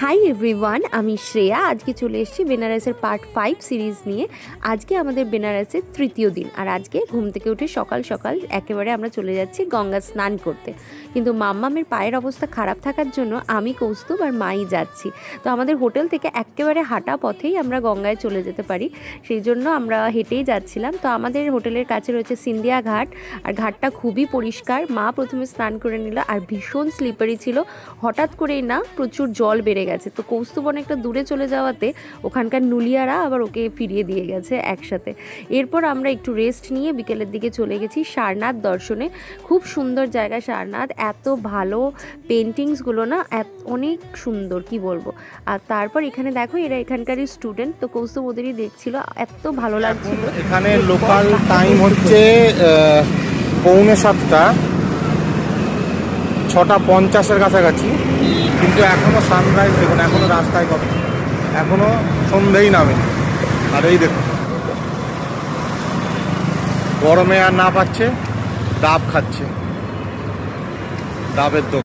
Hi everyone, আমি শ্রেয়া। আজকে চলে এসেছি বেনারসের পার্ট 5 সিরিজ নিয়ে। আজকে আমাদের বেনারসের তৃতীয় দিন, আর আজকে ঘুম থেকে উঠে সকাল সকাল একেবারে আমরা চলে যাচ্ছি গঙ্গা স্নান করতে। কিন্তু মাম্মামের পায়ের অবস্থা খারাপ থাকার জন্য আমি, কৌস্তুভ আর মাই যাচ্ছি। তো আমাদের হোটেল থেকে একেবারে হাঁটা পথেই আমরা গঙ্গায় চলে যেতে পারি, সেই জন্য আমরা হেঁটেই যাচ্ছিলাম। তো আমাদের হোটেলের কাছে রয়েছে সিন্ধিয়া ঘাট, আর ঘাটটা খুবই পরিষ্কার। মা প্রথমে স্নান করে নিল, আর ভীষণ স্লিপারি ছিল। হঠাৎ করেই না প্রচুর জল বেড়ে গেছে, তো কৌস্তুভ অনেকটা দূরে চলে যাওয়াতে ওখানকার নুলিয়ারা আবার ওকে ফিরিয়ে দিয়ে গেছে একসাথে। এরপর আমরা একটু রেস্ট নিয়ে বিকেলের দিকে চলে গেছি সারনাথ দর্শনে। খুব সুন্দর জায়গা সারনাথ, এত ভালো পেন্টিংসগুলো না, অনেক সুন্দর কি বলবো। আর তারপর এখানে দেখো, এরা এখানকারই স্টুডেন্ট, তো কৌস্তুভ ওদেরই দেখছিল, এত ভালো লাগছিল। এখানে লোকাল টাইম হচ্ছে 6:45, 6:50 কাছাকাছি, কিন্তু এখনো সানরাইজ দেখুন, এখনো রাস্তায় কত, এখনো সন্ধেই নামে। আর এই দেখুন, গরমে আর না পাচ্ছে, ডাব খাচ্ছে, ডাবের দোকান।